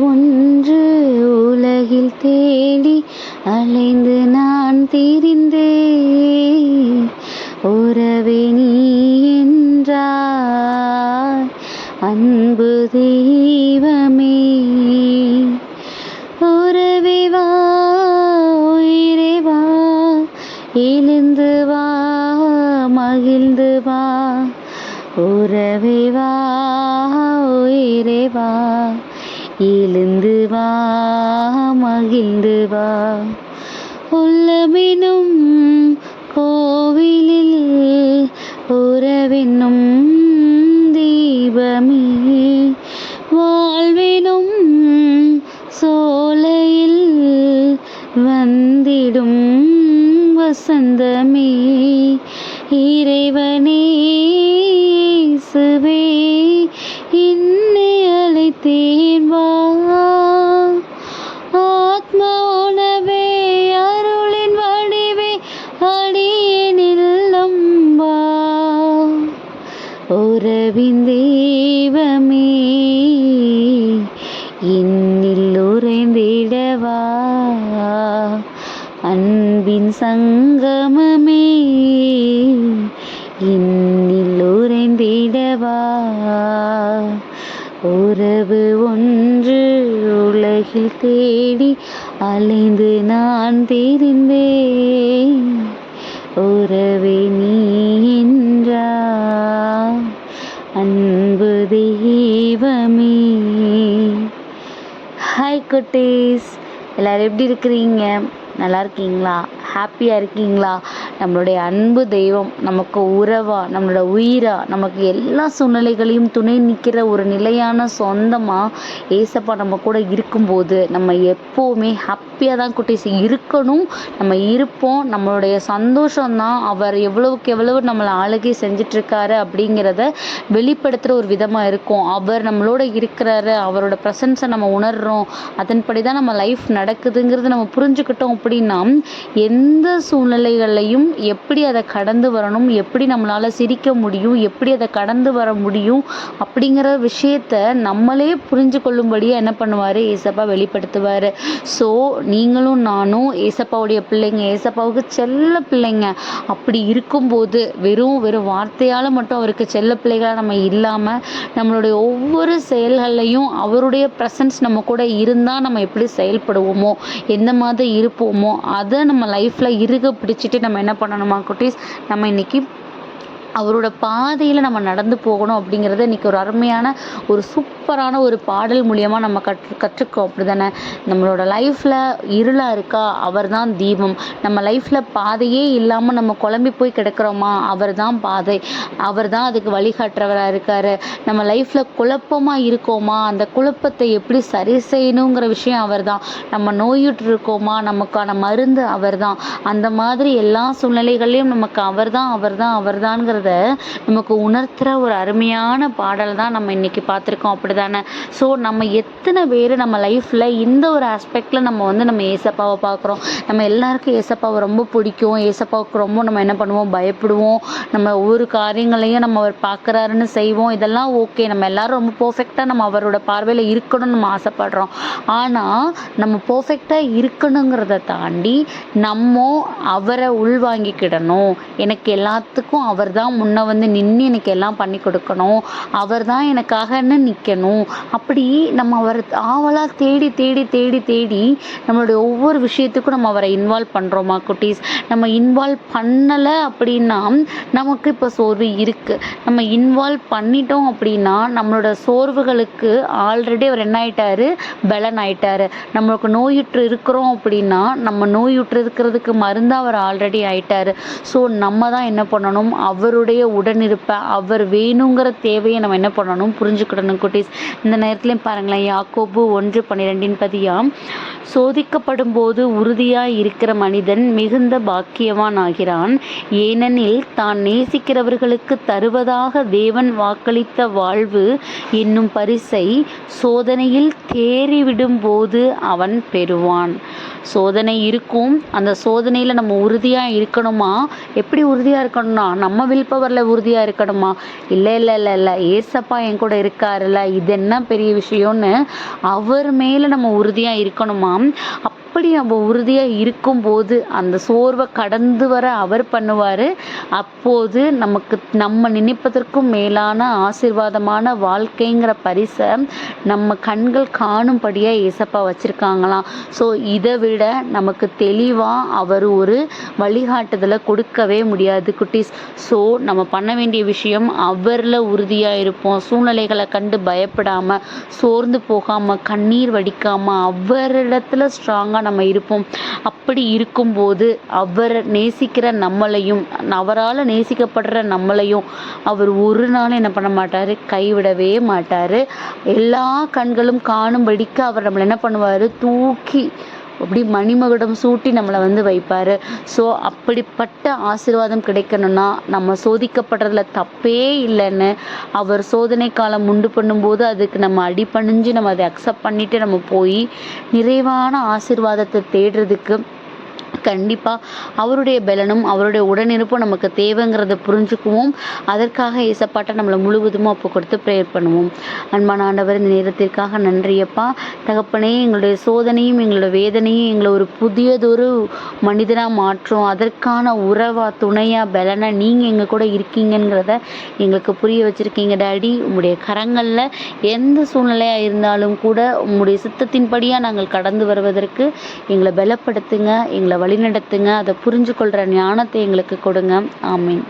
ஒன்று உலகில் தேடி அலைந்து நான் திரிந்தேன். உறவே நீ என்றாய் அன்பு தெய்வமே. உறவே வா உயிரே வா, எழுந்து வா மகிழ்ந்து வா. உறவே வா உயிரே வா, எழுந்து வா மகிழ்ந்து வா. உள்ளமெனும் கோவிலில் உறவென்னும் தீபமே, வாழ்வெனும் சோலையில் வந்திடும் வசந்தமே. இறைவனே இயேசுவே, என்னை அழைத்தேன் வா. ஆத்ம உணவே அருளின் வடிவே, அடியேன் இல்லம் வா. உறவின் தெய்வமே, என்னில் உறைந்திடவா. அன்பின் சங்கமமே, என்னில் உறைந்திடவா. உறவு ஒன்று உலகில் தேடி அலைந்து நான் திரிந்தேன். உறவே நீ என்றாய் அன்பு தெய்வமே. ஹாய் குட்டீஸ், எல்லோரும் எப்படி இருக்கிறீங்க? நல்லா இருக்கீங்களா? ஹாப்பியாக இருக்கீங்களா? நம்மளுடைய அன்பு தெய்வம் நமக்கு உறவா, நம்மளோட உயிரா, நமக்கு எல்லா சூழ்நிலைகளையும் துணை நிற்கிற ஒரு நிலையான சொந்தமாக ஏசப்பா நம்ம கூட இருக்கும்போது நம்ம எப்போவுமே ஹாப்பியாக தான் குட்டீஸ் இருக்கணும். நம்ம இருப்போம். நம்மளுடைய சந்தோஷம்தான் அவர் எவ்வளவுக்கு எவ்வளவு நம்மளை ஆளுகை செஞ்சிட்ருக்காரு அப்படிங்கிறத வெளிப்படுத்துகிற ஒரு விதமாக இருக்கும். அவர் நம்மளோட இருக்கிறாரு, அவரோட ப்ரெசன்ஸை நம்ம உணர்கிறோம், அதன்படி தான் நம்ம லைஃப் நடக்குதுங்கிறது நம்ம புரிஞ்சுக்கிட்டோம் அப்படின்னா எந்த சூழ்நிலைகளையும் எப்படி அதை கடந்து வரணும், எப்படி நம்மளால் சிரிக்க முடியும், எப்படி அதை கடந்து வர முடியும் அப்படிங்கிற விஷயத்த நம்மளே புரிஞ்சு கொள்ளும்படியாக என்ன பண்ணுவார், ஏசப்பா வெளிப்படுத்துவார். ஸோ நீங்களும் நானும் ஏசப்பாவுடைய பிள்ளைங்க, ஏசப்பாவுக்கு செல்ல பிள்ளைங்க. அப்படி இருக்கும்போது வெறும் வார்த்தையால் மட்டும் அவருக்கு செல்ல பிள்ளைகளாக நம்ம இல்லாமல் நம்மளுடைய ஒவ்வொரு செயல்கள்லையும் அவருடைய ப்ரெசன்ஸ் நம்ம கூட இருந்தால் நம்ம எப்படி செயல்படுவோமோ, எந்த மாதிரி இருப்போமோ, அதை நம்ம லைஃப்பில் இருக பிடிச்சிட்டு நம்ம என்ன பண்ணணுமா குட்டீஸ், நம்ம இன்றைக்கி அவரோட பாதையில் நம்ம நடந்து போகணும் அப்படிங்கிறத இன்றைக்கி ஒரு அருமையான ஒரு சூப்பரான ஒரு பாடல் மூலியமாக நம்ம கற்றுக்கோம். அப்படி தானே? நம்மளோட லைஃப்பில் இருளாக இருக்கா, அவர் தான் தீபம். நம்ம லைஃப்பில் பாதையே இல்லாமல் நம்ம குழம்பி போய் கிடக்கிறோமா, அவர் தான் பாதை, அவர் தான் அதுக்கு வழிகாட்டுறவராக இருக்கார். நம்ம லைஃப்பில் குழப்பமாக இருக்கோமா, அந்த குழப்பத்தை எப்படி சரி செய்யணுங்கிற விஷயம் அவர் தான். நம்ம நோயுற்று இருக்கோமா, நமக்கான மருந்து அவர் தான். அந்த மாதிரி எல்லா சூழ்நிலைகள்லையும் நமக்கு அவர் தான்ங்கிறது நமக்கு உணர்த்துற ஒரு அருமையான பாடல் தான் நம்ம இன்னைக்கு பார்த்துருக்கோம். அப்படி தானே? ஸோ நம்ம எத்தனை பேர் நம்ம லைஃப்பில் இந்த ஒரு ஆஸ்பெக்டில் நம்ம ஏசப்பாவை பார்க்குறோம். நம்ம எல்லாருக்கும் ஏசப்பாவை ரொம்ப பிடிக்கும். ஏசப்பாவுக்கு ரொம்ப நம்ம என்ன பண்ணுவோம், பயப்படுவோம். நம்ம ஒவ்வொரு காரியங்களையும் நம்ம அவர் பார்க்குறாருன்னு செய்வோம். இதெல்லாம் ஓகே, நம்ம எல்லாரும் ரொம்ப பர்ஃபெக்டாக நம்ம அவரோட பார்வையில் இருக்கணும்னு நம்ம ஆசைப்படுறோம். ஆனால் நம்ம பர்ஃபெக்டாக இருக்கணுங்கிறத தாண்டி நம்ம அவரை உள்வாங்கிக்கிடணும். எனக்கு எல்லாத்துக்கும் அவர் தான் முன்ன வந்து நின்று எனக்கு எல்லாம் பண்ணி கொடுக்கணும், அவர் தான் எனக்காகன்னு நிற்கணும். அப்படி நம்ம அவரை ஆவலாக தேடி தேடி தேடி தேடி நம்மளுடைய ஒவ்வொரு விஷயத்துக்கும் நம்ம அவரை இன்வால்வ் பண்ணுறோமா குட்டீஸ்? நம்ம இன்வால்வ் பண்ணலை அப்படின்னா நமக்கு இப்போ சோர்வு இருக்குது. நம்ம இன்வால்வ் பண்ணிட்டோம் அப்படின்னா நம்மளோட சோர்வுகளுக்கு ஆல்ரெடி அவர் என்ன ஆயிட்டாரு, பலன் ஆயிட்டாரு. நம்மளுக்கு நோயுற்று இருக்கிறோம் அப்படின்னா நம்ம நோயுற்று இருக்கிறதுக்கு மருந்து அவர் ஆல்ரெடி ஆயிட்டாரு. ஸோ நம்ம தான் என்ன பண்ணணும், அவருடைய உடனிருப்ப அவர் வேணுங்கிற தேவையை நம்ம என்ன பண்ணணும், புரிஞ்சுக்கிடணும் குட்டீஸ். இந்த நேரத்துலையும் பாருங்களேன், யாக்கோபு 1:12 சோதிக்கப்படும் போது உறுதியாய் இருக்கிற மனிதன் மிகுந்த பாக்கியவான் ஆகிறான். ஏனெனில் தான் நேசிக்கிறவர்களுக்கு தருவதாக தேவன் வாக்களித்த வாழ்வு என்னும் பரிசை சோதனையில் தேறிவிடும் போது அவன் பெறுவான். சோதனை இருக்கும். அந்த சோதனையில் நம்ம உறுதியாக இருக்கணுமா? எப்படி உறுதியாக இருக்கணும்னா, நம்ம வில் பவரில் உறுதியாக இருக்கணுமா? இல்லை இல்லை இல்லை இல்லை, ஏசப்பா என் கூட இருக்காருல்ல, இது என்ன பெரிய விஷயம்னு அவர் மேலே நம்ம உறுதியாக இருக்கணுமா? அப்படி நம்ம உறுதியாக இருக்கும்போது அந்த சோர்வை கடந்து வர அவர் பண்ணுவார். அப்போது நமக்கு நம்ம நினைப்பதற்கும் மேலான ஆசீர்வாதமான வாழ்க்கைங்கிற பரிசை நம்ம கண்கள் காணும்படியாக ஏசப்பா வச்சுருக்காங்களாம். ஸோ இதை விட நமக்கு தெளிவாக அவர் ஒரு வழிகாட்டுதலை கொடுக்கவே முடியாது குட்டீஸ். ஸோ நம்ம பண்ண வேண்டிய விஷயம் அவரில் உறுதியாக இருப்போம். சூழ்நிலைகளை கண்டு பயப்படாமல், சோர்ந்து போகாமல், கண்ணீர் வடிக்காமல் அவரிடத்துல ஸ்ட்ராங்காக நம்ம இருப்போம். அப்படி இருக்கும்போது அவர் நேசிக்கிற நம்மளையும், அவரால் நேசிக்கப்படுற நம்மளையும் அவர் ஒரு நாள் என்ன பண்ண மாட்டார், கைவிடவே மாட்டார். எல்லா கண்களும் காணும்படிக்கு அவர் நம்மளை என்ன பண்ணுவார், தூக்கி அப்படி மணிமகுடம் சூட்டி நம்மளை வைப்பார். ஸோ அப்படிப்பட்ட ஆசீர்வாதம் கிடைக்கணும்னா நம்ம சோதிக்கப்படுறதுல தப்பே இல்லைன்னு அவர் சோதனை காலம் உண்டு பண்ணும்போது அதுக்கு நம்ம அடிபணிஞ்சு நம்ம அதை அக்செப்ட் பண்ணிட்டு நம்ம போய் நிறைவான ஆசீர்வாதத்தை தேடுறதுக்கு கண்டிப்பாக அவருடைய பலனும் அவருடைய உடனிருப்பும் நமக்கு தேவைங்கிறத புரிஞ்சுக்குவோம். அதற்காக ஏசப்பாட்ட நம்மளை முழுவதுமாக ஒப்பு கொடுத்து ப்ரேயர் பண்ணுவோம். அன்பான ஆண்டவர், இந்த நேரத்திற்காக நன்றியப்பா. தகப்பனே, எங்களுடைய சோதனையும் எங்களோட வேதனையும் எங்களை ஒரு புதியதொரு மனிதனாக மாற்றும். அதற்கான உறவா, துணையா, பலனா நீங்கள் எங்கள் கூட இருக்கீங்கிறத எங்களுக்கு புரிய வச்சுருக்கீங்க டாடி. உங்களுடைய கரங்களில் எந்த சூழ்நிலையாக இருந்தாலும் கூட உங்களுடைய சித்தத்தின்படியாக நாங்கள் கடந்து வருவதற்கு எங்களை பலப்படுத்துங்க, எங்களை வழிநடத்துங்க. அதை புரிஞ்சு கொள்கிற ஞானத்தை எங்களுக்கு கொடுங்க. ஆமீன்.